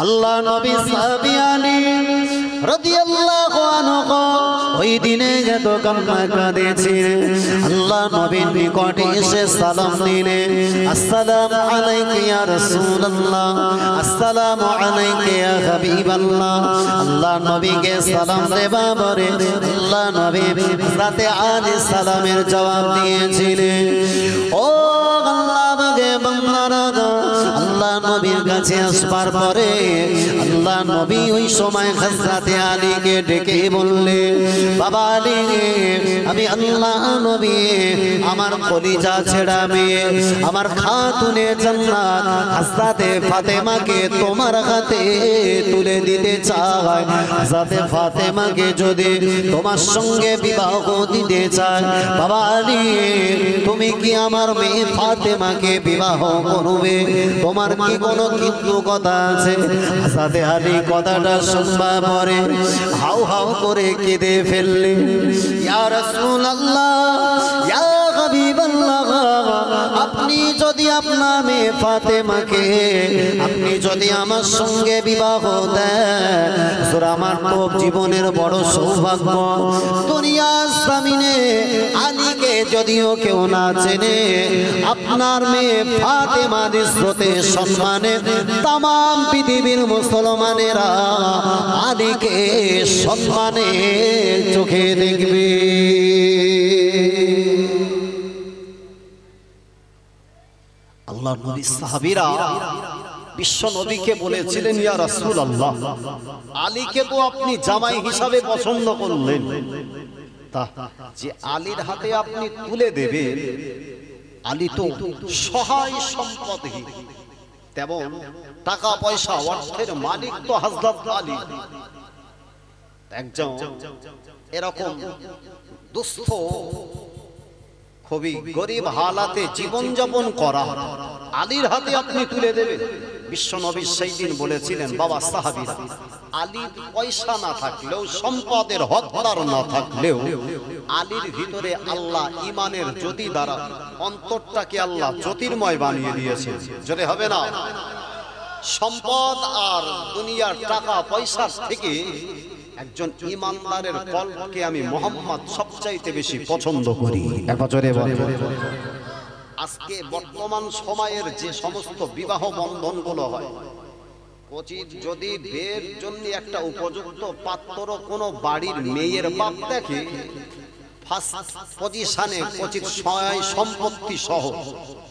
আল্লাহ নবী সাহাবী আলী রাদিয়াল্লাহু আনহু ওই দিনে যত কান্না কাঁদেছিলেন, আল্লাহ নবীর নিকটে এসে সালাম দিলেন, আসসালামু আলাইকা ইয়া রাসূলুল্লাহ, আসসালামু আলাইকা ইয়া হাবিবাল্লাহ। আল্লাহ নবীকে সালাম দেবা পরে আল্লাহ নবী হযরত আলী সালামের জবাব দিয়েছিলেন, ও আল্লাহ বাগে বান্দারা, আল্লাহ নবীর কাছে আসবার পরে আল্লাহ নবী ওই সময় হযরত আলীকে ডেকে বললেন, বাবা আলী, আমি আল্লাহ নবী আমার কলিজা ছেড়া মেয়ে, আমার খাতুনে জান্নাত হযরত ফাতেমাকে তোমার হাতে তুলে দিতে চাই। হযরত ফাতেমাকে যদি তোমার সঙ্গে বিবাহ দিতে চাই, বাবা আলী তুমি কি আমার মেয়ে ফাতেমাকে বিবাহ করবে? তোমার কি কোনো কিন্তু কথা আছে? হযরত আলী কথাটা শুনবা পরে হাউ হাউ করে কেঁদে ফেললেন, ইয়া রাসূলুল্লাহ, ইয়া হাবিবাল্লাহ, আপনি যদি আপনার মেয়ে ফাতেমাকে আপনি যদি আমার সঙ্গে বিবাহ দেন, আমার তো জীবনের বড় সৌভাগ্য। দুনিয়ার জমিনে আলীকে যদিও কেউ না চেনে, আপনার মেয়ে ফাতেমার ইজ্জতে সম্মানে তাম পৃথিবীর মুসলমানেরা আলীকে সম্মানে চোখে দেখবে। আল্লাহ নবী সাহাবীরা বিশ্ব নবীকে বলেছিলেন, ইয়া রাসূলুল্লাহ, আলীকে তো আপনি জামাই হিসাবে পছন্দ করলেন, তা যে আলীর হাতে আপনি তুলে দেবেন, আলী তো সহায় সম্পদহীন, তেমন টাকা পয়সা অর্থের মালিক তো হযরত আলী। একজন এরকম দুস্থ খুবই গরিব হালাতে জীবন যাপন করা আলীর হাতে আপনি তুলে দেবেন? বিশ্ব নবী সেই দিন বলেছিলেন, বাবা সাহাবীরা, আলীর পয়সা না থাকলেও, সম্পদের হকদার না থাকলেও, আলীর ভিতরে আল্লাহ ইমানের জ্যোতি দ্বারা অন্তরটাকে আল্লাহ জ্যোতির্ময় বানিয়ে দিয়েছে। যদি হবে না, সম্পদ আর দুনিয়ার টাকা পয়সার থেকে একজন ইমানদারের কলবকে আমি মুহাম্মদ সবচাইতে বেশি পছন্দ করি। আজকে বর্তমান সময়ের যে সমস্ত বিবাহ বন্ধনগুলো হয়, যদি বিয়ের জন্য একটা উপযুক্ত পাত্র কোনো বাড়ির মেয়ের বাপ দেখে, ফার্স্ট পজিশনে কোচির সহায় সম্পত্তি সহ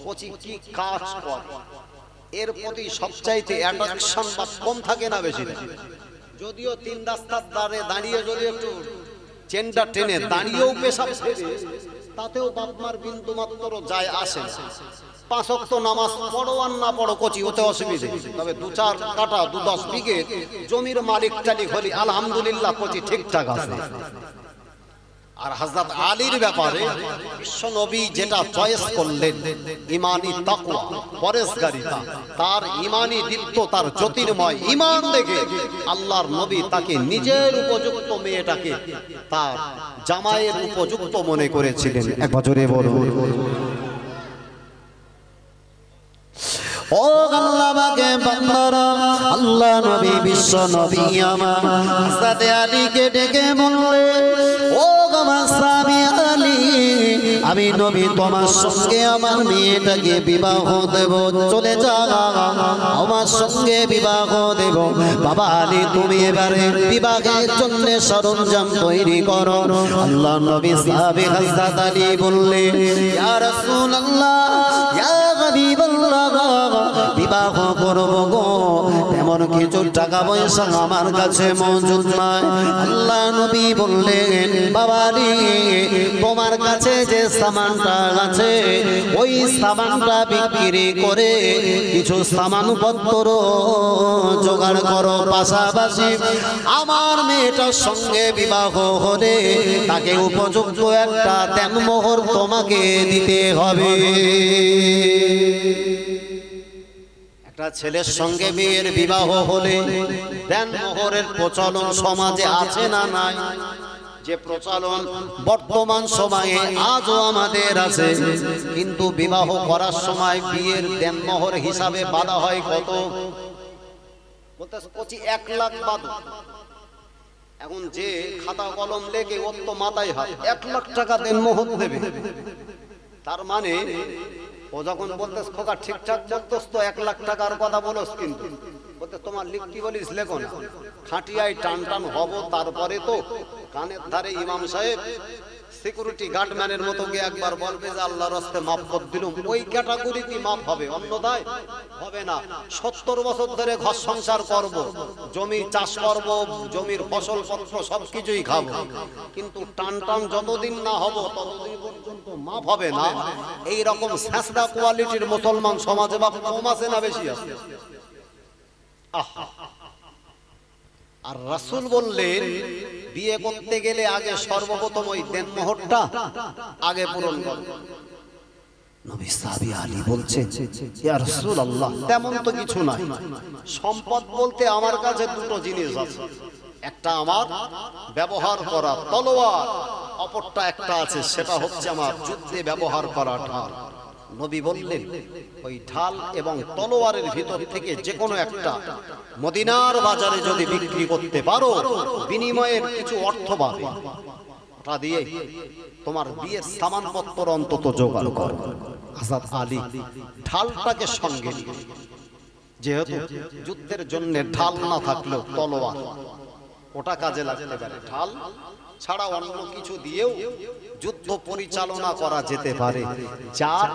কোচি কি কাজ করে, এর প্রতি সবচাইতে অ্যাট্রাকশন বা কম থাকে না বেশি? যদিও তিন রাস্তার ধারে দাঁড়িয়ে যদি একটু চেনটা টেনে দাঁড়িয়েও পেশাব ছেড়ে, তাতেও বাপমার বিন্দু মাত্র যায় আসে। পাঁচ ওয়াক্ত নামাজ পড়ো আর না পড়ো কোচি, ওতে অসুবিধে, তবে দু চার কাটা 2-10 বিঘে জমির মালিক টালিক হলি আলহামদুলিল্লাহ কোচি ঠিকঠাক আছে। আর হযরত আলীর ব্যাপারে বিশ্ব নবী যেটা চয়েস করলেন, ঈমানী তাকওয়া, পরেশগারিতা, তার ঈমানী দীপ্ত, তার জ্যোতির্ময় ঈমান দেখে আল্লাহর নবী তাকে নিজের উপযুক্ত মেয়েটাকে তার জামাইয়ের উপযুক্ত মনে করেছিলেন। এক বছরে বড় ও আল্লাহ বাগে বান্দারা, আল্লাহ নবী বিশ্ব নবী আমার হযরত আলীকে ডেকে বললেন, ও আমার স্বামী আলী, আমি নবী তোমার সঙ্গে আমার মেয়েটাকে বিবাহ দেব, চলে যাও, আমার সঙ্গে বিবাহ দেব। বাবা আলী, তুমি এবারে বিবাহের জন্য সরঞ্জাম তৈরি করো। আল্লাহ নবী সাহাবী হযরত আলী বললেন, ইয়া রাসূলুল্লাহ, ইয়া হাবিবাল্লাহ, বিবাহ করব গো, তেমন কিছু টাকা পয়সা আমার কাছে মজুদ নাই। আল্লাহ নবী বললেন, বাবা রে, তোমার কাছে যে সামানটা আছে, ওই সামানটা বিক্রি করে কিছু সামানপত্র জোগাড় করো, পাশাপাশি আমার মেয়েটার সঙ্গে বিবাহ হলে তাকে উপযুক্ত একটা দেনমোহর তোমাকে দিতে হবে। একটা ছেলের সঙ্গে মেয়ের বিবাহ হলে দেনমোহরের প্রচলন সমাজে আছে না নাই? যে প্রচলন বর্তমান সময়ে আজও আমাদের আছে, কিন্তু বিবাহ করার সময় বিয়ের দেনমোহর হিসাবে বাঁধা হয় কত? বলতে 1 লাখ বাদ। এখন যে খাতা কলম লেগে ওর তো মাথায় হাত, 1 লাখ টাকা দেন মোহর দেবে। তার মানে ও যখন বলতে খোকা ঠিকঠাক বলতোস তো 1 লাখ টাকার কথা বলস, কিন্তু বলতে তোমার লিখতি বলিস লেখো না, খাটিয়ায় টান টান হব তারপরে তো। কানের ধারে ইমাম সাহেব সিকিউরিটি গার্ডম্যানের মতো গিয়ে একবার বলবে যে আল্লাহর রাস্তায় মাফ করে দিলাম, ওই ক্যাটাগরিতে মাফ হবে, অন্যথায় হবে না। 70 বছর ধরে ঘর সংসার করব, জমি চাষ করব, জমির ফসল পত্র সবকিছুই খাবো, কিন্তু টান টান যতদিন না হব ততদিন পর্যন্ত মাফ হবে না। এই রকম স্যাঁচড়া কোয়ালিটির মুসলমান সমাজে বা কম আছে না বেশি আছে? আর রাসূল বললেন বিয়ে করতে গেলে আগে সর্বপ্রথম ওই দেনমোহরটা আগে পূরণ করো। নবী সাহাবী আলী বলছেন, ইয়া রাসূলুল্লাহ, তেমন তো কিছু নাই। সম্পদ বলতে আমার কাছে দুটো জিনিস আছে, একটা আমার ব্যবহার করা তলোয়ার, অপরটা একটা আছে, সেটা হচ্ছে আমার যুদ্ধে ব্যবহার করা ঢাল। নবী বললেন ওই ঢাল এবং তলোয়ারের ভিতর থেকে যে কোনো একটা মদিনার বাজারে যদি বিক্রি করতে পারো, বিনিময়ের কিছু অর্থ পাবে, ওটা দিয়ে তোমার বিয়ের সামানপত্র অন্তত জোগাড় করো। হযরত আলী ঢালটাকে সঙ্গে নিয়ে, যেহেতু যুদ্ধের জন্য ঢাল না থাকলেও তলোয়ার ওটা কাজে লাগতে পারে, ঢাল ছাড়া অন্য কিছু দিয়েও যুদ্ধ পরিচালনা করা যেতে পারে, যার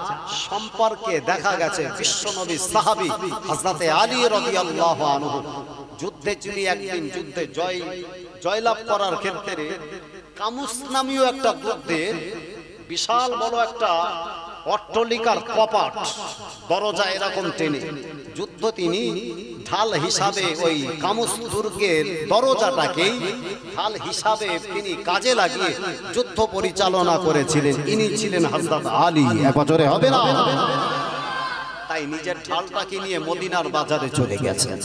সম্পর্কে দেখা গেছে বিশ্বনবী সাহাবী হযরত আলী রাদিয়াল্লাহু আনহু যুদ্ধে তিনি একদিন যুদ্ধে জয়লাভ করার ক্ষেত্রে কামুস নামীয় একটা দুর্গের বিশাল বড় একটা অট্টালিকার কপাট দরজা এরকম টেনে যুদ্ধ তিনি ঢাল হিসাবে ওই কামুস দুর্গের দরজাটাকেই ঢাল হিসাবে তিনি কাজে লাগিয়ে যুদ্ধ পরিচালনা করেছিলেন। ইনি ছিলেন হযরত আলী। এক বছরে হবে না, তাই নিজের ঢালটাকে নিয়ে মদিনার বাজারে চলে গেছেন।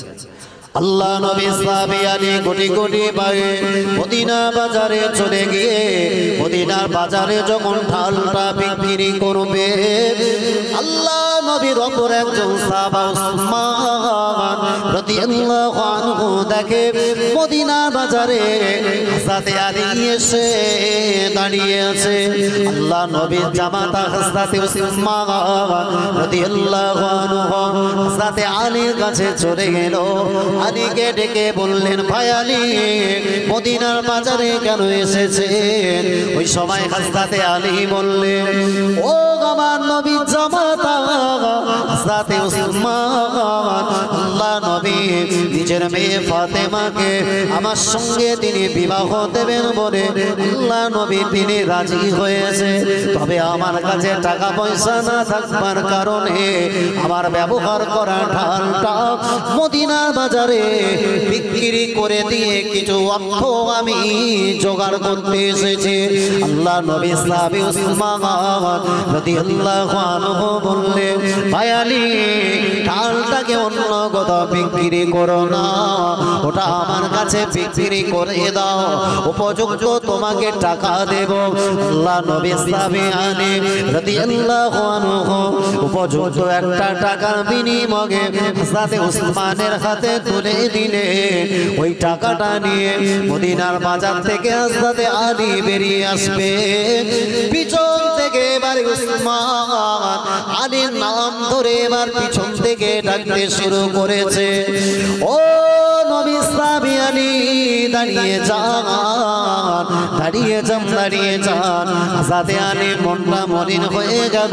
আল্লাহ নবী সাহাবী আলী কোটি কোটি পায়ে মদিনা বাজারে চলে গিয়ে মদিনার বাজারে যখন ঢালটা বিক্রি করবে, আল্লাহ নবীর অপর একজন সাহাবা উসমান রাদিয়াল্লাহু আনহু দেখে মদিনা বাজারে হযরত আলী এসে দাঁড়িয়ে আছে। আল্লাহ নবীর জামাতা হযরত উসমান রাদিয়াল্লাহু আনহু হযরত আলীর কাছে চলে গেল। আলীকে ডেকে বললেন, ভাই আলী, মদিনার বাজারে কেন এসেছেন? ওই সময় হযরত আলী বললেন, ও আমার নবীর জামাতা হযরত উসমান, আল্লাহ নবী নিজের মেয়ে ফাতেমাকে আমার সঙ্গে তিনি বিবাহ দেবেন বলে আল্লাহ নবী তিনি রাজি হয়েছে। তবে আমার কাছে টাকা পয়সা না থাকবার কারণে আমার ব্যবহার করা ঢালটা মদিনার বাজারে বিক্রি করে দিয়ে কিছু অর্থ আমি জোগাড় করতে এসেছি। আল্লাহ নবী সাহাবী উসমান রাদিয়াল্লাহু আনহু বললেন, ভাই আলী, ঢালটাকে অন্য কোথাও বিক্রি করো না, ওটা আমার কাছে বিক্রি করে দাও, উপযুক্ত তোমাকে টাকা দেব। আল্লাহ নবী সাহাবী আলী রাদিয়াল্লাহু আনহু উপযুক্ত একটা টাকার বিনিময়ে হযরত উসমানের হাতে তুলে দিলে ওই টাকাটা নিয়ে মদিনার বাজার থেকে হযরত আলী বেরিয়ে আসবে। পিছন থেকে এবার উসমান আলীর নাম ধরে এবার পিছন থেকে ডাকতে শুরু করেছে, ও নবী সাহাবী আলী, দাঁড়িয়ে যান, দাঁড়িয়ে যান, দাঁড়িয়ে যান। হযরত আলী মনটা মলিন হয়ে গেল,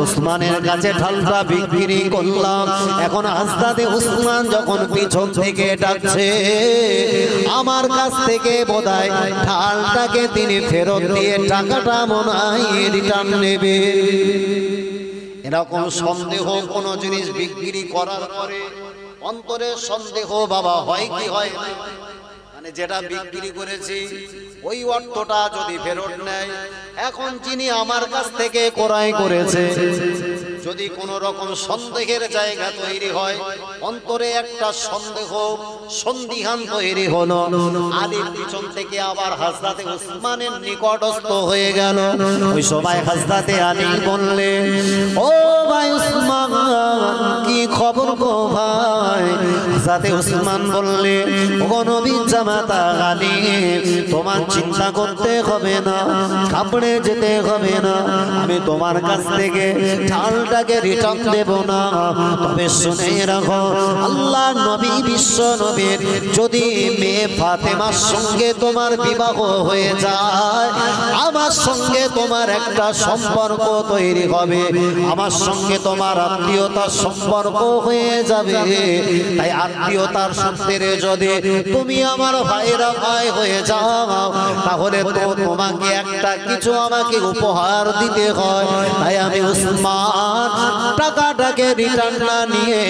উসমানের কাছে ঢালটা বিক্রি করলাম, এখন হযরত উসমান যখন পিছন থেকে ডাকছে আমার কাছ থেকে বোধহয় ঢালটাকে তিনি ফেরত দিয়ে টাকাটা মনে হয় রিটার্ন নেবে। এরকম সন্দেহ কোন জিনিস বিক্রি করার পরে অন্তরে সন্দেহ বাবা হয় কি হয় না? মানে যেটা বিক্রি করেছি ওই অর্থটা যদি ফেরত নেয়, এখন যিনি আমার কাছ থেকে ক্রয় করেছে যদি কোনো রকম সন্দেহের জায়গা তৈরি হয়, অন্তরে একটা সন্দেহ সন্দিহান তৈরি হলো, আলীর পিছন থেকে আবার হযরতে উসমানের নিকটস্থ হয়ে গেল। ওই সময় হযরতে আলী বললেন, ও ভাই উসমান, কি খবর গো ভাই? হযরতে উসমান বললেন, ও নবীর জামাতা আলী, তোমার চিন্তা করতে হবে না, কাপড়ে যেতে হবে না, আমি তোমার কাছ থেকে ঢালটাকে রিটার্ন দেব না। তবে শুনে রাখো, আল্লাহ নবী বিশ্ব নবীর যদি মেয়ে ফাতেমার সঙ্গে তোমার বিবাহ হয়ে যায়, আমার সঙ্গে তোমার একটা সম্পর্ক তৈরি হবে, আমার সঙ্গে তোমার আত্মীয়তার সম্পর্ক হয়ে যাবে। তাই আত্মীয়তার সূত্রে যদি তুমি আমার ভাইরা ভাই হয়ে যাও, তাহলে তো তোমাকে একটা কিছু আমাকে উপহার দিতে হয়। তাই আমি উসমান টাকাটাকে রিটার্ন না নিয়ে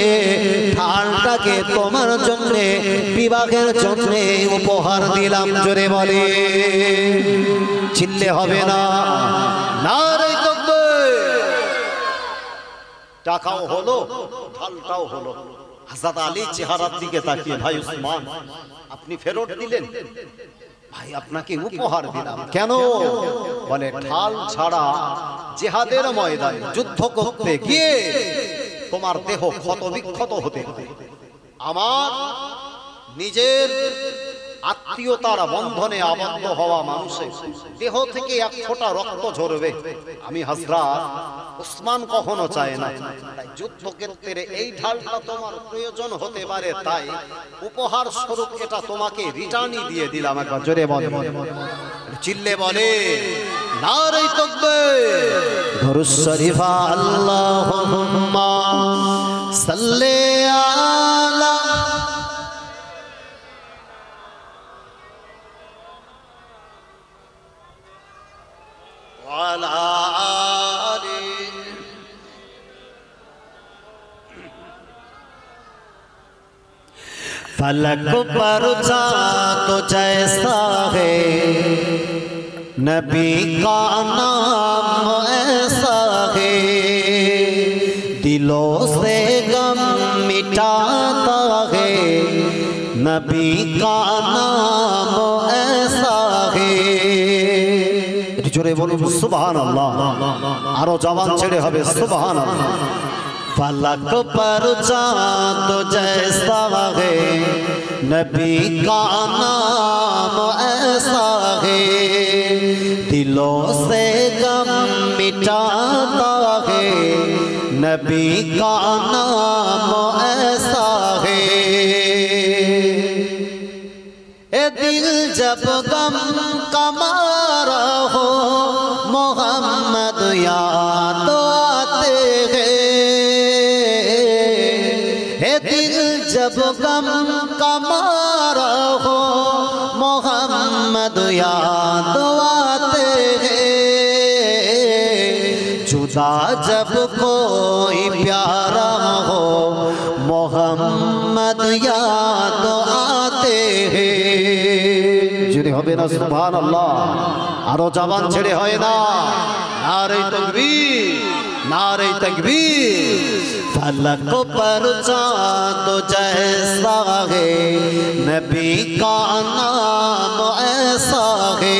ঢালটাকে তোমার জন্য বিবাহের জন্য উপহার দিলাম। জোরে বলে, চিল্লে হবে না। নারে তাকবীর। টাকাও হলো, ঢালটাও হলো। হযরত আলী চেহারার দিকে তাকিয়ে, ভাই উসমান, আপনি ফেরত দিলেন? ভাই আপনাকে উপহার দিলাম। কেন? বলে, ঢাল ছাড়া জিহাদের ময়দানে যুদ্ধ করতে গিয়ে তোমার দেহ ক্ষত বিক্ষত হতে পারে। আমার নিজের আত্মীয়তার বন্ধনে আবদ্ধ হওয়া মানুষের দেহ থেকে এক ফোঁটা রক্ত ঝরবে, আমি হযরত উসমান কখনো চাই না। তাই যুদ্ধক্ষেত্রে এই ঢালটা তোমার প্রয়োজন হতে পারে, তাই উপহার স্বরূপ এটা তোমাকে রিটার্নই দিয়ে দিলাম। একবার জোরে বলে, চিল্লে বলে, নারে তাকবীর। দরুদ শরীফ আল্লাহুম্মা সাল্লি আলা ওয়ালা আলি। फलक पर तो जैसा है, नबी का नाम ऐसा है, दिलों से गम मिटाता है, नबी का नाम ऐसा है। जोरे बोलो सुभान अल्लाह, आरो जवान छेड़े हबे सुभान अल्लाह। फलक पर चाँद जैसा है, नबी का नाम ऐसा है, दिलों से गम मिटाता है, नबी का नाम ऐसा है। ए दिल जब गम का मारा हो, मोहम्मद याद आते हैं। दिल जब गम का मारा हो, मोहम्मद याद आते हैं। जुदा जब कोई प्यारा हो, मोहम्मद याद आते हैं। जुड़े হবে না সুবহানাল্লাহ, আরো জবান ছেড়ে হয় না। নারে তাকবীর, नारे तकबीर। फलक पर चाँद जैसा है, नबी का नाम ऐसा है,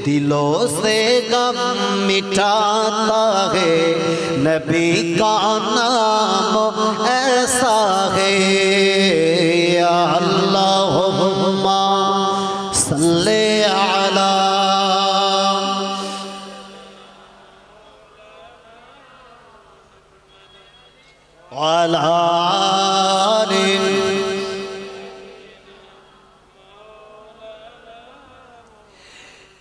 दिलों से गम मिटाता है, नबी का नाम ऐसा है। या अल्लाहुम्मा सल्ले अला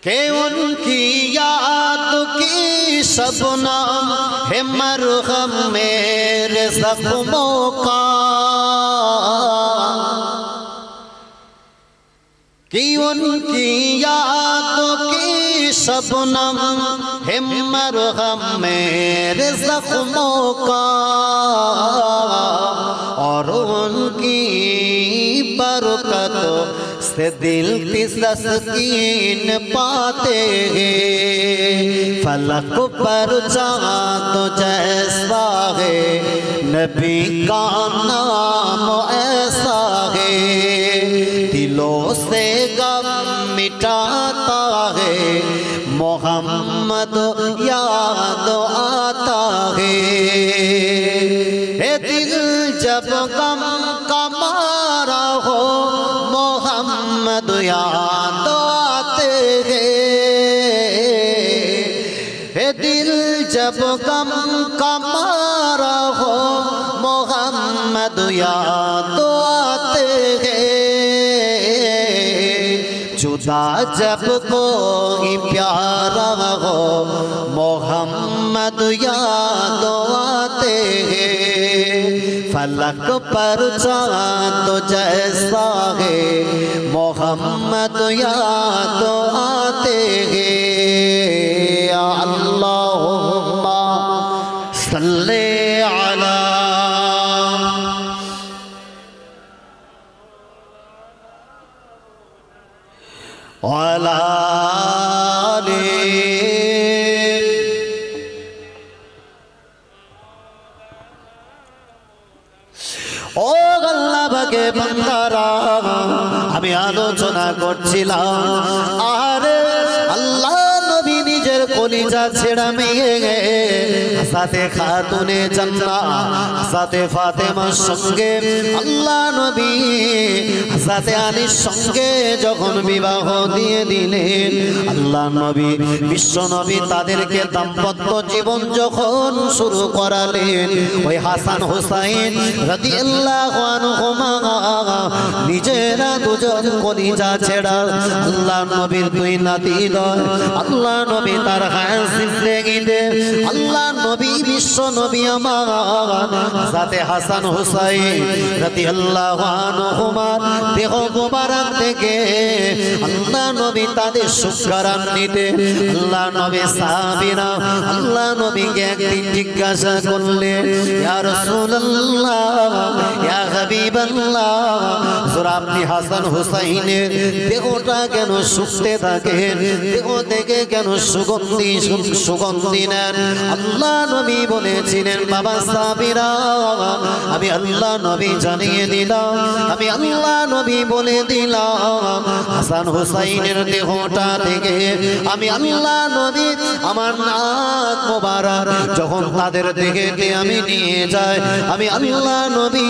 के उनकी याद की शबनम है मरहम मेरे जख्मों का, कि उनकी याद की शबनम है मरहम मेरे जख्मों का, और उनकी बरकत से दिल की तस्कीन पाते हैं फलक पर चाँद जैसा है नबी का नाम ऐसा है दिलों से गम मिटाता है मोहम्मद याद आता है दिल जब गम का मारा हो मोहम्मद याद आते हैं दिल जब गम का मारा हो मोहम्मद याद आते हैं जुदा जब कोई प्यारा हो मोहम्मद याद आते हैं फलक पर चाँद जैसा है मोहम्मद याद आते हैं अल्लाहुम्मा सल्ले अला वाला ও আল্লাহ ভাগে বান্দারা আমি আলোচনা করছিলাম আরে আল্লাহ নবী নিজের কলিজা ছেড়া মেয়ে সাথে খাতুনে জান্নাত সাথে ফাতেমার সঙ্গে আল্লাহ নবী সাথে আলীর সঙ্গে যখন বিবাহ দিয়ে দিলেন আল্লাহ নবী বিশ্ব নবী তাদেরকে দাম্পত্য জীবন যখন শুরু করালেন ওই হাসান হুসাইন রাদিয়াল্লাহু আনহুমা নিজেরা দুজন কলিজা ছেড়া আল্লাহ নবীর দুই নাতি দয় আল্লাহ নবী তার হায়াত জিন্দেগিতে আল্লাহ নবী বিশ্ব নবী আমার সাথে হাসান হুসাইন রাদিয়াল্লাহু আনহুমা দেহ মোবারক থেকে আল্লাহ নবী তাদের শুকরান নিতে আল্লাহ নবী সাহাবীরা আল্লাহ নবীকে একদিন জিজ্ঞাসা করলেন ইয়া রাসূলুল্লাহ ইয়া হাবিবাল্লাহ জোরা আপনি হাসান হুসাইনের দেহটা কেন শুকতে থাকে দেহ থেকে কেন সুগন্ধি নেন আল্লাহ নবী বলেছিলেন বাবা সাহাবীরা আমি আল্লাহ নবী জানিয়ে দিলাম আমি আল্লাহ নবী বলে দিলাম হাসান হুসাইনের দেহটা থেকে আমি আল্লাহ নবী আমার নাক মোবারক যখন তাদের দেহতে আমি নিয়ে যাই আমি আল্লাহ নবী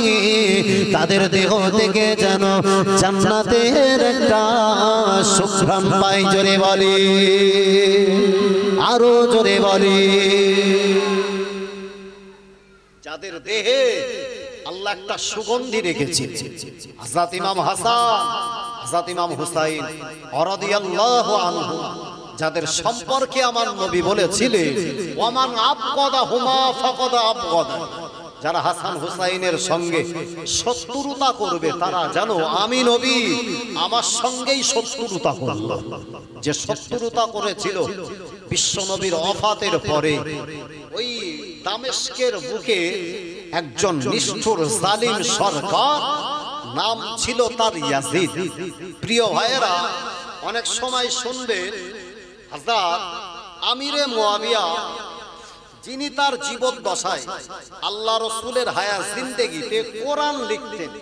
তাদের দেহ থেকে যেন জান্নাতের একটা সুঘ্রাণ পাই জোরে বলি আরো জোরে বলি যাদের দেহে আল্লাহ একটা সুগন্ধি রেখেছে হযরত ইমাম হাসান হযরত ইমাম হুসাইন রাদিয়াল্লাহু আনহু যাদের সম্পর্কে আমার নবী বলেছিলেন ওয়ামান আবগাদা হুমা ফাকাদ আবগাদা যারা হাসান হুসাইনের সঙ্গে শত্রুতা করবে তারা জানো আমি নবী আমার সঙ্গেই শত্রুতা করল যে শত্রুতা করেছিল বিশ্ব নবীর ওফাতের পরে ওই দামেস্কের বুকে একজন নিষ্ঠুর জালিম সরকার নাম ছিল তার ইয়াজিদ প্রিয় ভাইয়েরা অনেক সময় শুনবেন হযরত আমিরে মুয়াবিয়া যিনি তার জীবদ্দশায় আল্লাহ রাসূলের হায়াত জিন্দেগিতে কোরআন লিখতেন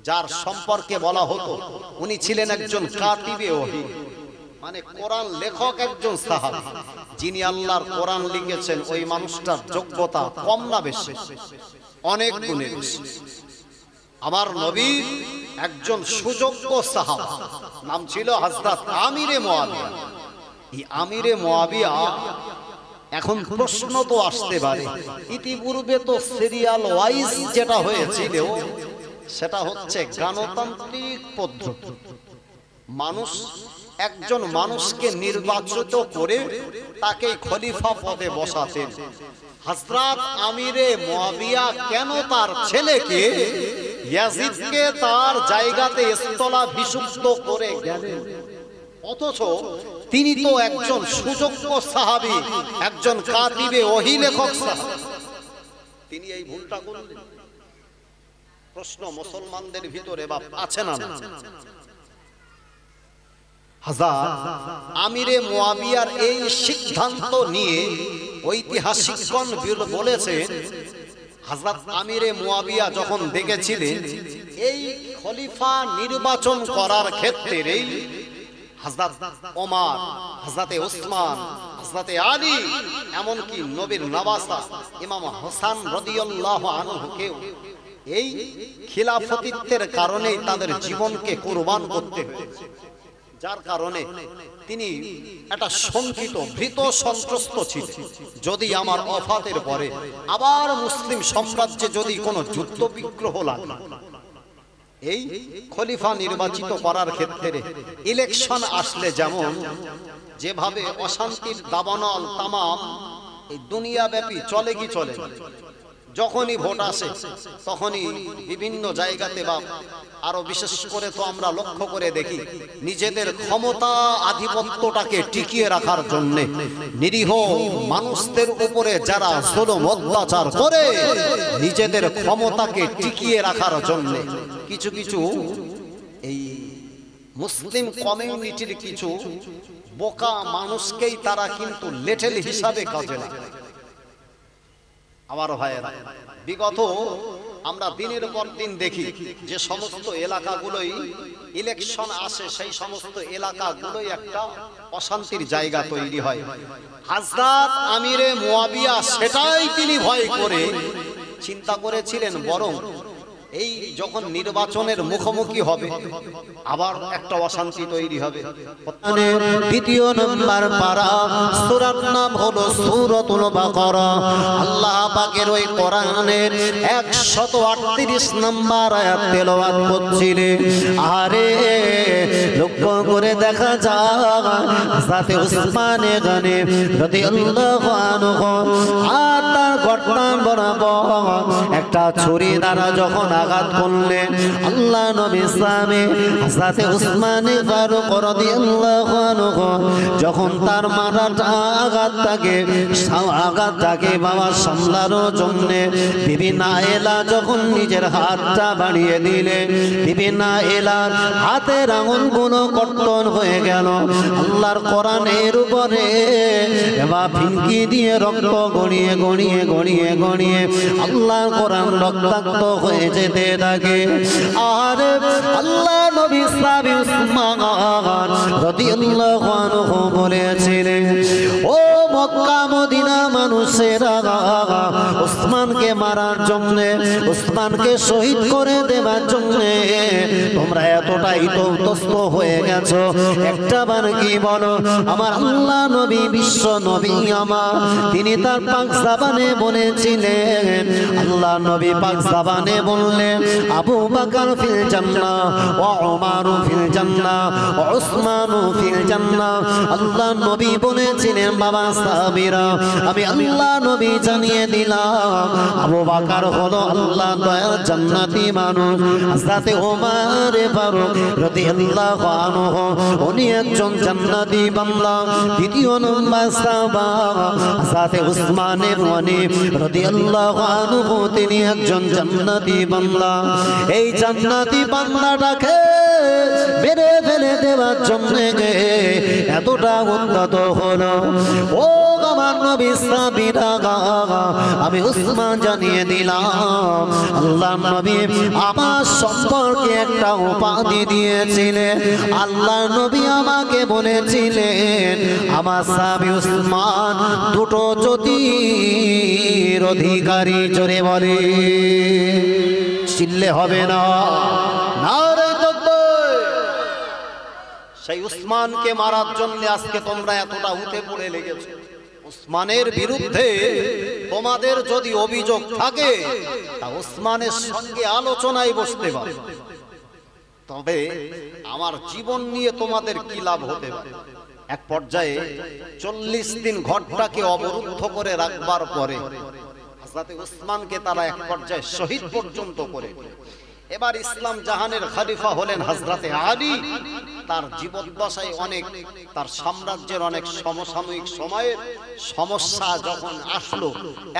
যার সম্পর্কে বলা হতো উনি ছিলেন একজন কাতিবে ওহী মানে কোরআন লেখক একজন সাহাবী যিনি আল্লাহর কোরআন লিখেছেন ওই মানুষটার যোগ্যতা কম না বেশি অনেক গুণে বেশি আমার নবী একজন সুযোগ্য সাহাবা নাম ছিল হযরত আমিরে মুয়াবিয়া এই আমিরে মুয়াবিয়া এখন প্রশ্ন তো আসতে পারে ইতিপূর্বে তো সিরিয়াল ওয়াইজ যেটা হয়েছিল সেটা হচ্ছে গণতান্ত্রিক পদ্ধতি মানুষ একজন মানুষকে নির্বাচিত করে তাকে খলিফা পদে বসাতেন হযরত আমিরে মুয়াবিয়া কেন তার ছেলেকে ইয়াজিদকে তার জায়গাতে স্থলাভিষিক্ত করে গেলেন অথচ তিনি তো একজন সুযোগ্য সাহাবী একজন কাতিবে ওহী লেখক সাহাবী তিনি এই ভুলটা করলেন প্রশ্ন মুসলমানদের ভিতরে বাপ আছে না হযরত আমিরে মুয়াবিয়ার এই সিদ্ধান্ত নিয়ে ঐতিহাসিকগণ বলেছেন, হযরত আমিরে মুয়াবিয়া যখন দেখেছিলেন এই খলিফা নির্বাচন করার ক্ষেত্রে হযরত ওমর, হযরত উসমান, হযরত আলী, এমনকি নবীর নওয়াসা ইমাম হাসান রাদিয়াল্লাহু আনহুকেও এই খিলাফতিত্বের কারণে তাদের জীবনকে কুরবান করতে হয়েছে, যার কারণে তিনি একটা শঙ্কিত ভীত সন্ত্রস্ত ছিলেন। যদি আমার ওফাতের পরে আবার মুসলিম সাম্রাজ্যে যদি কোনো যুদ্ধ বিগ্রহ লাগে, এই খলিফা নির্বাচিত করার ক্ষেত্রে ইলেকশন আসলে যেমন যেভাবে অশান্তির দাবানল তামাম এই দুনিয়াব্যাপী চলে কি চলে, যখনই ভোট আসে তখনই বিভিন্ন জায়গাতে বা আরো বিশেষ করে তো আমরা লক্ষ্য করে দেখি নিজেদের ক্ষমতা আধিপত্যটাকে টিকিয়ে রাখার জন্য নিরীহ মানুষদের উপরে যারা জুলুম অত্যাচার করে নিজেদের ক্ষমতাকে টিকিয়ে রাখার জন্য কিছু কিছু এই মুসলিম কমিউনিটির কিছু বোকা মানুষকেই তারা কিন্তু লেটেল হিসাবে কাজে লাগায়। আমার ভাইয়েরা, বিগত আমরা দিনের পর দিন দেখি যে সমস্ত এলাকাগুলোই ইলেকশন আসে সেই সমস্ত এলাকাগুলোই একটা অশান্তির জায়গা তৈরি হয়। হযরত আমিরে মুয়াবিয়া সেটাই তিনি ভয় করে চিন্তা করেছিলেন, বরং এই যখন নির্বাচনের মুখোমুখি হবে আবার একটা অশান্তি তৈরি হবে। দ্বিতীয় নম্বর পারা, সূরার নাম হলো সূরাতুল বাকারা। আল্লাহ পাকের ওই কোরআনের 138 নম্বর আয়াত তেলাওয়াত করছিলেন। আরে লক্ষ্য করে দেখা যায় হযরত উসমান গনি রাদিয়াল্লাহু আনহু আর তার গর্দান বরাবর একটা ছুরি দ্বারা যখন আঘাত করলেন, আল্লাহ নবী ইসলামে হযরত উসমান ফারুক রাদিয়াল্লাহু আনহু যখন তার মাথাটা আঘাতটাকে বাবা সামলানোর জন্য বিভিন্ন এলা যখন নিজের হাতটা বাড়িয়ে দিলেন, বিভিন্ন এলার হাতের আঙুলগুলো কর্তন হয়ে গেল। আল্লাহর কোরআনের উপরে এবার ফিনকি দিয়ে রক্ত গড়িয়ে গড়িয়ে গড়িয়ে গড়িয়ে আল্লাহর কোরআন রক্তাক্ত হয়ে যেতে থাকে। আর আল্লাহ নবী সাহাবী উসমান রাদিয়াল্লাহু আনহু বলেছিলেন, ও মক্কা মদিনা মানুষেরা, উসমানকে মারার জন্য, উসমানকে শহীদ করে দেওয়ার জন্য তোমরা এতটাই তৌতস্ত হয়ে গেছো, একটা বার কি বলো। আমার আল্লাহ নবী বিশ্ব নবী আমার, তিনি তার পাক জবানে বলেছিলেন, আল্লাহ নবী পাক জবানে বললেন, আবু বকর ফিল জান্নাহ ওয়া উমর ফিল জান্নাহ ওয়া উসমান ফিল জান্নাহ। আল্লাহ নবী বলেছিলেন, বাবা সাহাবীরা, আমি আল্লাহ নবী জানিয়ে দিলাম আবু বকর হলো আল্লাহ দয়ার জান্নাতি মানুষ, হযরত ওমর ফারুক রাদিয়াল্লাহু আনহু উনি একজন জান্নাতি বান্দা। দ্বিতীয় নম্বর সাহাবা হযরত উসমান গনি রাদিয়াল্লাহু আনহু তিনি একজন জান্নাতি বান্দা। এই জান্নাতি বান্দাটাকে মেরে ফেলে দেওয়ার জন্য এতটা উন্নত হলো। ও আমার নবী সাহাবীরা, আমি উসমান জানিয়ে দিলাম আল্লাহ নবী আমার সম্পর্কে একটা উপাধি দিয়েছিলেন। আল্লাহ নবী আমাকে বলেছিলেন, আমার সাহাবী উসমান দুটো জ্যোতির অধিকারী। জোরে বলে চিল্লে হবে না, নারে তাকবীর। সেই উসমানকে মারার জন্য আজকে তোমরা এতটা উঠে পড়ে লেগেছো। উসমানের বিরুদ্ধে তোমাদের যদি অভিযোগ থাকে তা উসমানের সঙ্গে আলোচনায় বসতে পারো, তবে আমার জীবন নিয়ে তোমাদের কি লাভ হতে পারে। এক পর্যায়ে 40 দিন ঘরটাকে অবরুদ্ধ করে রাখবার পরে হযরত উসমানকে তারা এক পর্যায়ে শহীদ পর্যন্ত করে। এবার ইসলাম জাহানের খলিফা হলেন হযরত আলী। তার জীবদ্দশায় অনেক, তার সাম্রাজ্যের অনেক সমসাময়িক সময়ের সমস্যা যখন আসলো,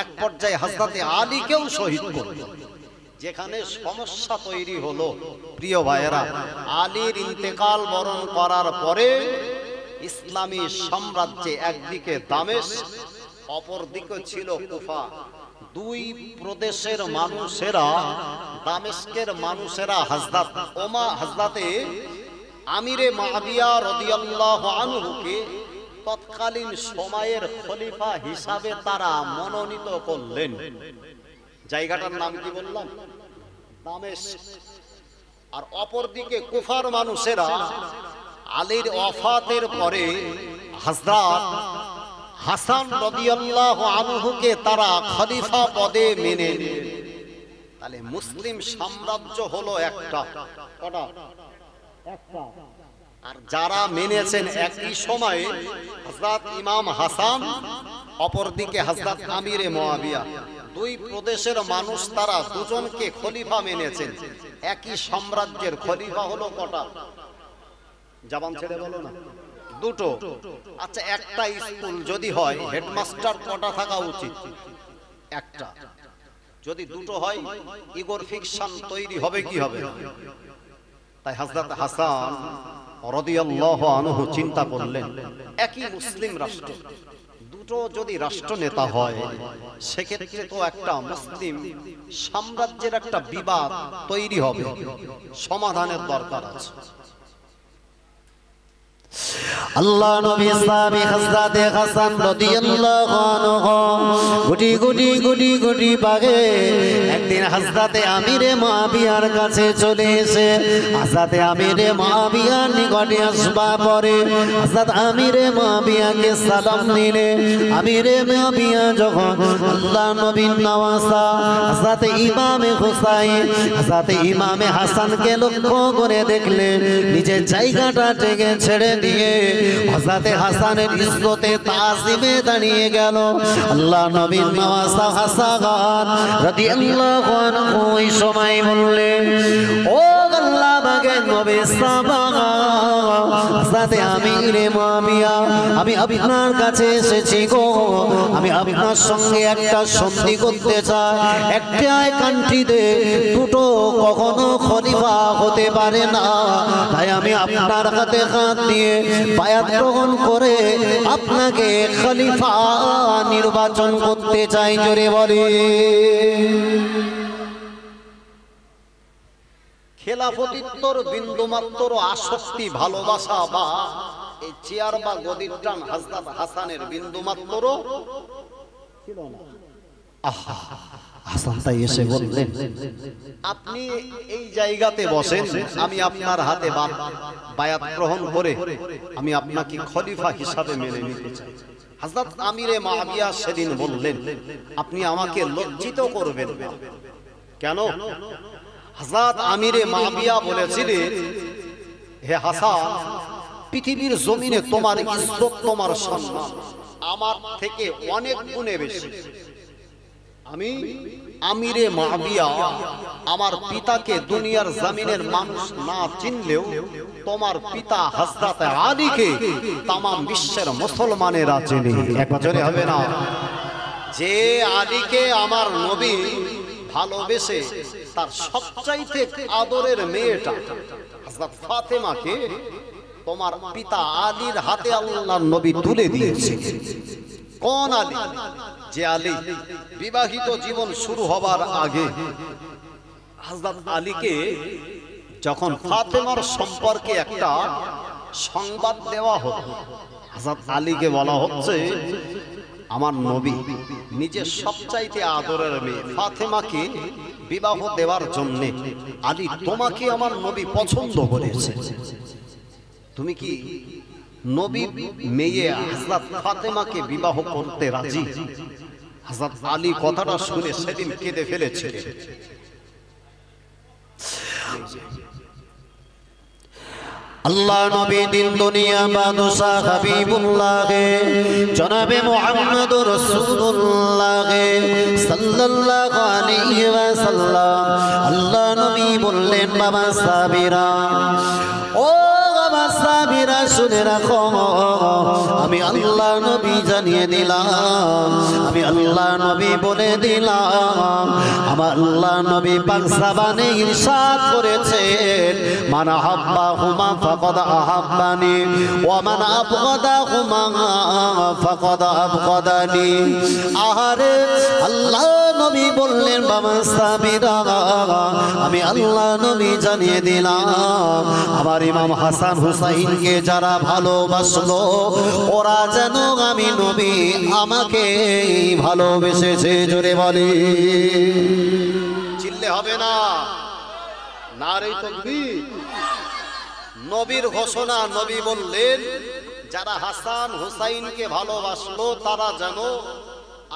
এক পর্যায়ে হযরত আলীকেও শহীদ করল। যেখানে সমস্যা তৈরি হলো প্রিয় ভাইয়েরা, আলীর ইন্তেকাল বরণ করার পরে ইসলামী সাম্রাজ্যে একদিকে দামেস্ক, অপরদিকে ছিল কুফা। দুই প্রদেশের মানুষেরা, দামেস্কের মানুষেরা হযরতে আমিরে মুআবিয়া রাদিয়াল্লাহু আনহুকে তৎকালীন সময়ের খলিফা হিসাবে তারা মনোনীত করলেন। জায়গাটার নাম কি বললাম? দামেস্ক। আর অপরদিকে কুফার মানুষেরা আলীর ওয়াফাতের পরে হযরত হাসান রাদিয়াল্লাহু আনহুকে তারা খলিফা পদে মেনে নিলেন। তাহলে মুসলিম সাম্রাজ্য হলো একটা, কটা? একটা। আর যারা মেনেছেন একই সময়ে হযরত ইমাম হাসান, অপরদিকে হযরত আমিরে মুআবিয়া, দুই প্রদেশের মানুষ তারা দুজনকে খলিফা মেনেছেন। একই সাম্রাজ্যের খলিফা হলো কটা? জবান ছেড়ে বলো না। দুটো। আচ্ছা, একটা স্কুল যদি হয় হেডমাস্টার কটা থাকা উচিত? একটা। যদি দুটো হয় ইগোর ফিকশন তৈরি হবে কি হবে? তাই হযরত হাসান রাদিয়াল্লাহু আনহু চিন্তা করলেন, একই মুসলিম রাষ্ট্র, দুটো যদি রাষ্ট্র নেতা হয় সেক্ষেত্রে তো একটা মুসলিম সাম্রাজ্যের একটা বিবাদ তৈরি হবে, সমাধানের দরকার আছে। আল্লাহ নবী সাহাবী হযরতে হাসান রাদিয়াল্লাহু আনহু গুটি গুটি গুটি গুটি পাগে একদিন হযরতে আমিরে মুআবিয়ার কাছে চলে এসে হযরতে আমিরে মুআবিয়ার নিকটে আসবা পরে হযরত আমিরে মুআবিয়াকে সালাম দিলে আমিরে মুআবিয়া যখন আল্লাহ নবীর নওয়াসা হযরতে ইমামে হুসাইন হযরতে ইমামে হাসানকে লক্ষ্য করে দেখলেন, নিজের জায়গাটা থেকে ছেড়ে দিয়ে হযরতে হাসানের ইজ্জতে তাজিমে দাঁড়িয়ে গেল। আল্লাহ নবীর নওয়াসা হাসান রাদিয়াল্লাহু আনহু ওই সময় বললেন, ও আল্লাহ পাকের নবী সাহাবা হযরতে আমিরে মুআবিয়া, আমি আপনার কাছে এসেছি গো, আমি আপনার সঙ্গে একটা সন্ধি করতে চাই। একটা কান্ট্রিতে দুটো কখনো খলিফা হতে পারে না, তাই আমি আপনার হাতে হাত দিয়ে বায়াত গ্রহণ করে আপনাকে খলিফা নির্বাচন করতে চাই। জোরে বলে। খেলাফতিত্বর বিন্দুমাত্র আসক্তি, ভালোবাসা বা এই চেয়ার বা গদির টান হযরত হাসানের বিন্দুমাত্র ছিল না। হাসান তাই এসে বললেন, আপনি এই জায়গাতে বসেন, আমি আপনার হাতে বায়াত গ্রহণ করে আমি আপনাকে খলিফা হিসাবে মেনে নিতে চাই। হযরত আমিরে মুআবিয়া সেদিন বললেন, আপনি আমাকে লজ্জিত করবেন না। কেন? হযরত আমিরে মুআবিয়া বলেছিলেন, হে হাসান, পৃথিবীর জমিনে তোমার ইজ্জত, তোমার সম্মান আমার থেকে অনেক গুণে বেশি। আমি আমিরে মুআবিয়া আমার পিতাকে দুনিয়ার জমিনের মানুষ না চিনলেও তোমার পিতা হযরত আলীকে তাম বিশ্বের মুসলমানেরা চেনে। এক বছরে হবে না? যে আলীকে আমার নবী ভালোবেসে তার সবচাইতে আদরের মেয়েটা হযরত ফাতেমাকে তোমার পিতা আলীর হাতে আল্লাহর নবী তুলে দিয়েছে। কোন আলী? যে আলী বিবাহিত জীবন শুরু হবার আগে হযরত আলীকে যখন ফাতেমার সম্পর্কে একটা সংবাদ দেওয়া হতো, হযরত আলীকে বলা হচ্ছে, আমার নবী নিজের সবচাইতে আদরের মেয়ে ফাতেমাকে বিবাহ দেওয়ার জন্য আলী তোমাকে আমার নবী পছন্দ করেছে, তুমি কি নবী মেয়ে হযরত ফাতেমাকে বিবাহ করতে রাজি? হযরত আলী কথাটা শুনে সেদিন কেঁদে ফেলেছে। আল্লাহ নবী দিন দুনিয়া বাদশা হাবিবুল্লাহ জনাবে মুহাম্মদুর রাসূলুল্লাহ সাল্লাল্লাহু আলাইহি ওয়াসাল্লাম, আল্লাহ নবী বললেন, বাবা সাবিরা, ও বাবা সাবিরা শুনে রাখো, আমি আল্লাহ নবী জানিয়ে দিলাম, আমি আল্লাহ নবী বলে দিলাম, আমার আল্লাহ নবী পাক সাবানে ইরশাদ করেছেন, মান আহাব্বাহুমা ফাকাদ আহাব্বানি ওয়া মান আবগাদাহুমা ফাকাদ আবগাদানি। আহারে আল্লাহ নবী বললেন বাবা সাবিরা, আমি আল্লাহ নবী জানিয়ে দিলাম, আমার ইমাম হাসান হুসাইনকে যারা ভালোবাসলো ওরা যেন আমি নবী আমাকে ভালোবেসেছে। জোরে বলি, চিল্লে হবে না, নারে তাকবীর। নবীর ঘোষণা, নবী বললেন যারা হাসান হুসাইনকে ভালোবাসলো তারা যেন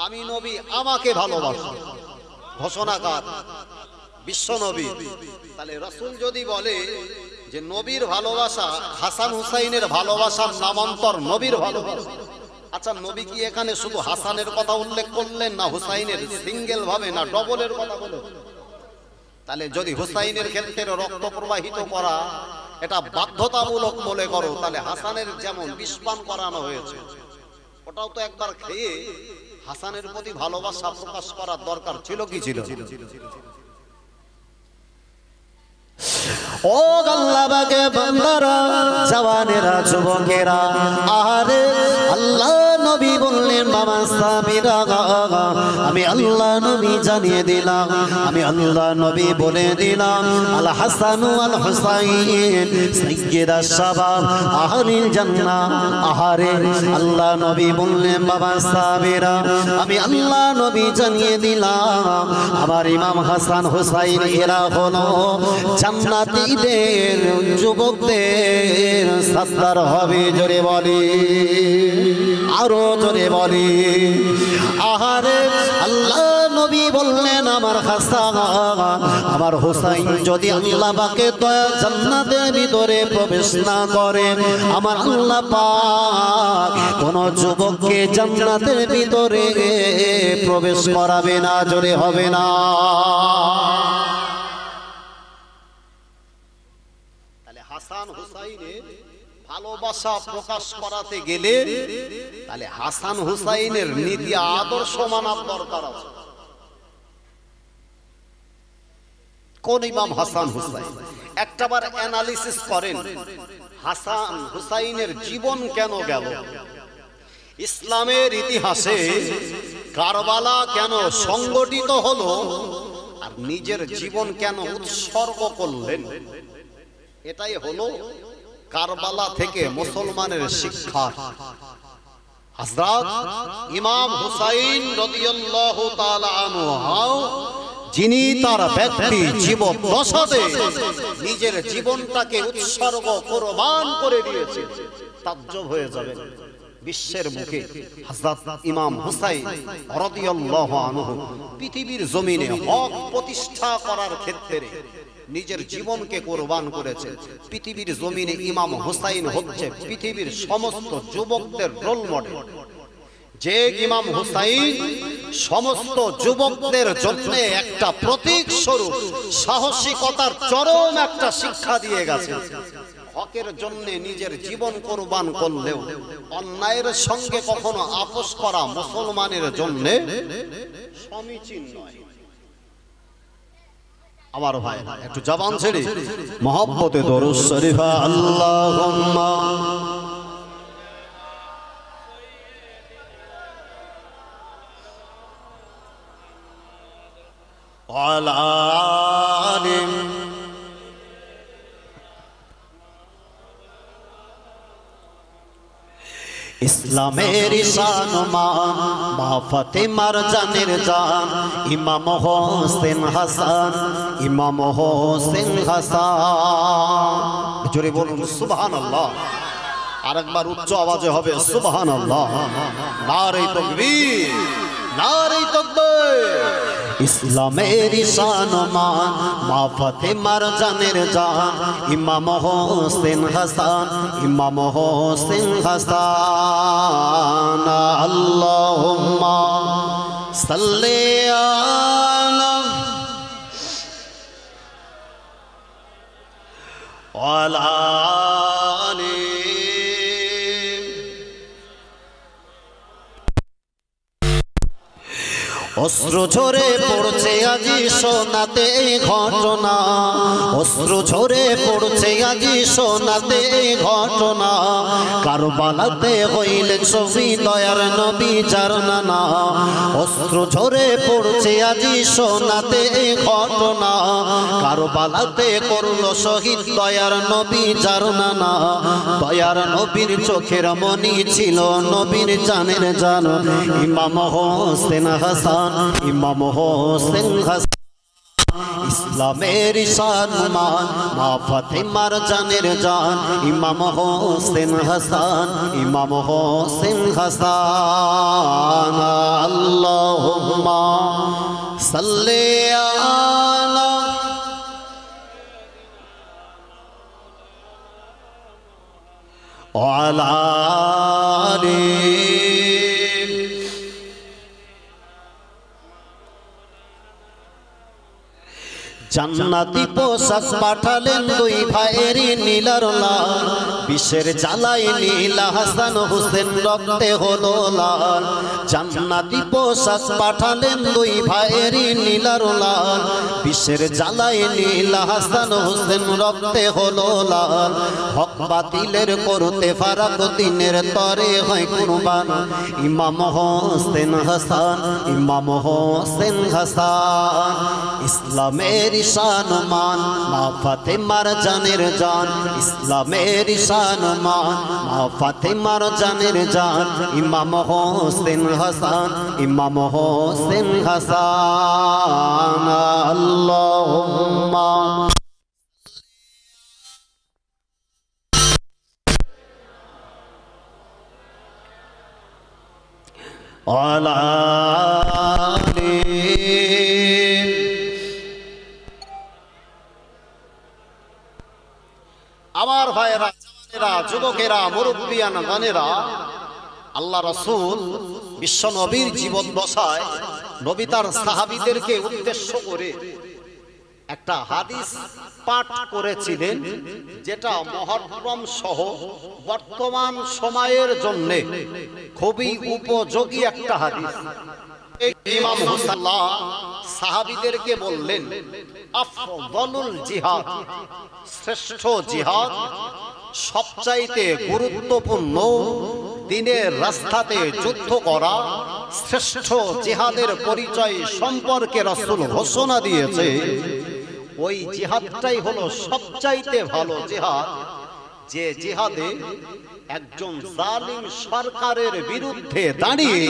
আমি নবী আমাকে ভালোবাসে। ঘোষণাকার বিশ্ব নবী। তাহলে রাসূল যদি বলে যে নবীর ভালোবাসা হাসান হুসাইনের ভালোবাসার নামান্তর নবীর ভালোবাসা, আচ্ছা নবী কি এখানে শুধু হাসানের কথা উল্লেখ করলেন না হুসাইনের সিঙ্গেল ভাবে না ডবলের কথা বলে? তাহলে যদি হুসাইনের ক্ষেত্রে রক্ত প্রবাহিত করা এটা বাধ্যতামূলক মনে করো, তাহলে হাসানের যেমন বিষপান করানো হয়েছে ওটাও তো একবার খেয়ে হাসানের প্রতি ভালোবাসা প্রকাশ করার দরকার ছিল কি ছিল? ও আল্লাহকে বান্দারা, জওয়ানেরা, যুবকেরা, আহারে আল্লাহ নবী বললেন বাবা সাবিরা, আমি আল্লাহ নবী জানিয়ে দিলাম, আমি আল্লাহ নবী বলে দিলাম, আল হাসান ওয়াল হুসাইন সাইয়্যিদা শাবাব আহলিল জান্নাহ। আহারে আল্লাহ নবী বললেন বাবা সাবিরা, আমি আল্লাহ নবী জানিয়ে দিলাম, আমার ইমাম হাসান হুসাইন এরা হলো জান্নাতীদের যুবকদের সর্দার হবে। জোরে বলি, আরো জোরে বলি। আহারে আল্লাহ নবী বললেন আমার হাসান আমার হুসাইন যদি আল্লাহ পাকে দয়া জান্নাতের ভিতরে প্রবেশ না করে, আমার আল্লাহ পাক কোন যুবককে জান্নাতের ভিতরে প্রবেশ করাবে না। জোরে হবে না। হাসান হুসাইনের ভালোবাসা প্রকাশ করাতে গেলে তাহলে হাসান হুসাইনের নীতি আদর্শ মানার দরকার আছে। কোন ইমাম হাসান হুসাইন একটাবার অ্যানালিসিস করেন, হাসান হুসাইনের জীবন কেন গেল, ইসলামের ইতিহাসে কারবালা কেন সংগঠিত হলো, আর নিজের জীবন কেন উৎসর্গ করলেন। এটাই হলো কারবালা থেকে মুসলমানের শিক্ষা। হযরত ইমাম হুসাইন রাদিয়াল্লাহু তাআলা আনহু যিনি তার ব্যক্তি জীবন দশাতে নিজের জীবনটাকে উৎসর্গ কোরবান করে দিয়েছেন, তাজ্জব হয়ে যাবে বিশ্বের মুখে। হযরত ইমাম হুসাইন রাদিয়াল্লাহু আনহু পৃথিবীর জমিনে হক প্রতিষ্ঠা করার ক্ষেত্রে নিজের জীবনকে কোরবান করেছেন। পৃথিবীর জমিনে ইমাম হুসাইন হচ্ছে পৃথিবীর সমস্ত যুবকদের রোল মডেল। যে ইমাম হুসাইন সমস্ত যুবকদের জন্য একটা প্রতীক স্বরূপ সাহসিকতার চরম একটা শিক্ষা দিয়ে গেছে। হকের জন্য নিজের জীবন কোরবান করলেও অন্যায়ের সঙ্গে কখনো আপোষ করা মুসলমানের জন্য সমীচীন নয়। আমার ভাই একটু জবান ছেড়ে মহব্বতে দরুদ শরীফ আল্লাহুম্মা ওয়ালা আলি ইসলামের শান মা ফাতেমার জানের জান ইমাম হোসেন হাসান, ইমাম হোসেন হাসান। জোরে বলুন সুবহানাল্লাহ। আরেকবার উচ্চ আওয়াজে হবে সুবহানাল্লাহ। নারে তাকবীর, নারে তাকবীর। ইসলামের শান মা ফাতেমার জানের জান ইমাম হোসেন হাসান, ইমাম হোসেন হাসান। আল্লাহুম্মা সাল্লি আলা ওয়ালা অশ্রু ঝরে পড়ছে আজি সোনাতে ঘটনা, অশ্রু ঝরে পড়ছে আজি সোনাতে ঘটনা, কারবালাতে হইলেন শহীদ দয়ার নবী যার নানা। অশ্রু ঝরে পড়ছে আজি সোনাতে ঘটনা, কারবালাতে করলো শহীদ দয়ার নবী যার নানা। দয়ার নবীর চোখের মনি ছিল নবীর জানের জান, ইমাম হোসেন হাসান, ইমাম হোসেন হাসান। ইসলামের সম্মান মা ফাতেমার জানের জান, ইমাম হোসেন হাসান, ইমাম হোসেন হাসান। আল্লাহুম্মা সাল্লি আলা ওয়ালা আলি। জান্নাতি পোশাক পাঠালেন দুই ভাইয়ের নীলার লাল, বিষের জ্বালায় নীলা হাসান হোসেন রক্তে হলো লাল। জান্নাতি পোশাক পাঠালেন দুই ভাইয়ের নীলার লাল, বিষের জ্বালায় নীলা হাসান হোসেন রক্তে হলো লাল। হক বাতিলের করতে ফারাক দিনের তরে হয় কুরবান, ইমাম হোসেন হাসান, ইমাম হোসেন হাসান। ইসলামের সম্মান মা ফাতেমার জানের জান, ইসলামের সম্মান মা ফাতেমার জানের জান, ইমাম হোসেন হাসান, ইমাম হোসেন হাসান। আল্লাহুম্মা ওয়ালা আলি। আমার ভাইয়েরা, যুবকেরা, মুরব্বিয়ান গানেরা, আল্লাহ রাসূল বিশ্ব নবীর জীবন দশায় নবী তার সাহাবীদেরকে উদ্দেশ্য করে একটা হাদিস পাঠ করেছিলেন, যেটা মুহররম সহ বর্তমান সময়ের জন্য খুবই উপযোগী একটা হাদিস। ইমাম হুসাইন সাহাবীদেরকে বললেন, আফদলুল জিহাদ, শ্রেষ্ঠ জিহাদ, সবচাইতে গুরুত্বপূর্ণ দিনের রাস্তাতে যুদ্ধ করা, শ্রেষ্ঠ জিহাদের পরিচয় সম্পর্কে রাসূল ঘোষণা দিয়েছে। ওই জিহাদটাই হলো সবচাইতে ভালো জিহাদ, যে জিহাদে একজন জালিম সরকারের বিরুদ্ধে দাঁড়িয়ে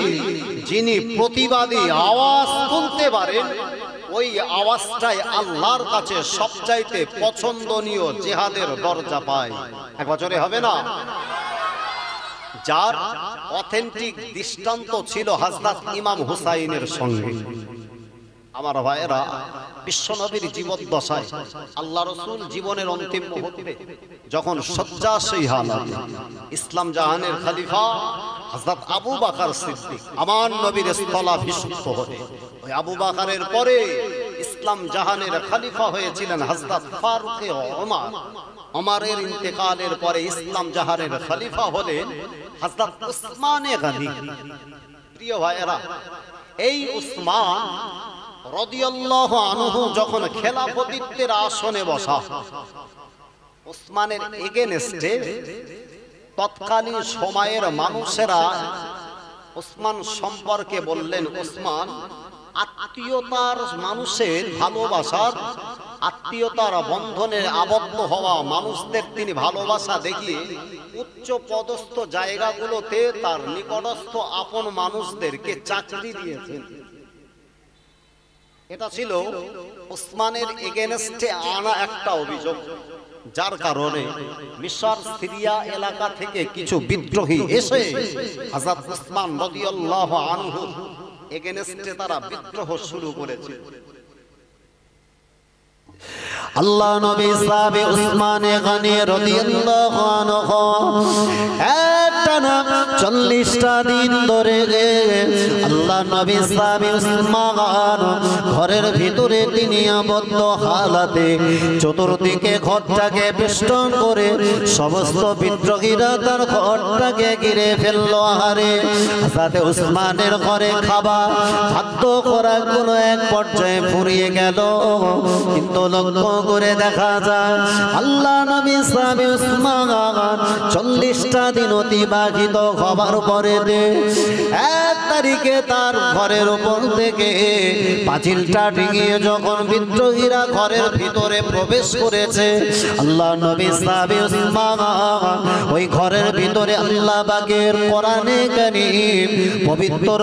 যিনি প্রতিবাদী আওয়াজ তুলতে পারেন, ওই আওয়াজটাই আল্লাহর কাছে সবচাইতে পছন্দনীয় জিহাদের দরজা পায়। এক বছরে হবে না? যার অথেন্টিক দৃষ্টান্ত ছিল হযরত ইমাম হুসাইনের সঙ্গে। আমার ভাইয়েরা, বিশ্বনবীর জীবদ্দশায় আল্লাহ রাসূল জীবনের অন্তিম মুহূর্তে যখন শয্যাশয়ী হালাতে ইসলাম জাহানের খলিফা হযরত আবু বকর সিদ্দিক আমার নবীর স্থলাভিষিক্ত হলে, ওই আবু বকরের পরে ইসলাম জাহানের খলিফা হয়েছিলেন হযরত ফারুক ওমর। ওমরের ইন্তেকালের পরে ইসলাম জাহানের খলিফা হলেন হযরত উসমান গনি। প্রিয় ভাইয়েরা, এই উসমান রাদিয়াল্লাহু আনহু যখন খেলাফতিত্বের আসনে বসা, উসমানের এগেনস্টে তৎকালীন সময়ের মানুষেরা উসমান সম্পর্কে বললেন, উসমান আত্মীয়তার, মানুষের ভালোবাসার, আত্মীয়তার বন্ধনে আবদ্ধ হওয়া মানুষদের তিনি ভালোবাসা দেখিয়ে উচ্চ পদস্থ জায়গাগুলোতে তার নিকটস্থ আপন মানুষদেরকে চাকরি দিয়েছেন। এটা ছিল উসমানের এগেনস্টে আনা একটা অভিযোগ, যার কারণে মিশর সিরিয়া এলাকা থেকে কিছু বিদ্রোহী এসে হযরত উসমান রাদিয়াল্লাহু আনহু এগেনস্টে তারা বিদ্রোহ শুরু করেছে। আল্লাহ নবী সাহাবে উসমান গনি রাদিয়াল্লাহু আনহু একটা টানা 40টা দিন ধরে আল্লাহ নবী সাহাবী উসমান ঘরের ভিতরে তিনি আবদ্ধ হালাতে, চতুর্দিকে ঘরটাকে বেষ্টন করে সমস্ত বিদ্রোহীরা তার ঘরটাকে ঘিরে ফেললো। আহারে হযরত উসমানের ঘরে খাবার খাদ্য করা কোনো এক পর্যায়ে ফুরিয়ে গেল, কিন্তু লক্ষ্য করে দেখা যায় আল্লাহ নবী সাহাবী উসমান 40টা দিন অতিবাহিত হবার পরে 1 তারিখে তার ঘরের উপর থেকে পাঁচিলটা ডিঙিয়ে যখন বিদ্রোহীরা ঘরের ভিতরে প্রবেশ করেছে, আল্লাহ নবী সাহাবী উসমান ওই ঘরের ভিতরে আল্লাহ পাকের কোরআনে কারীম পবিত্র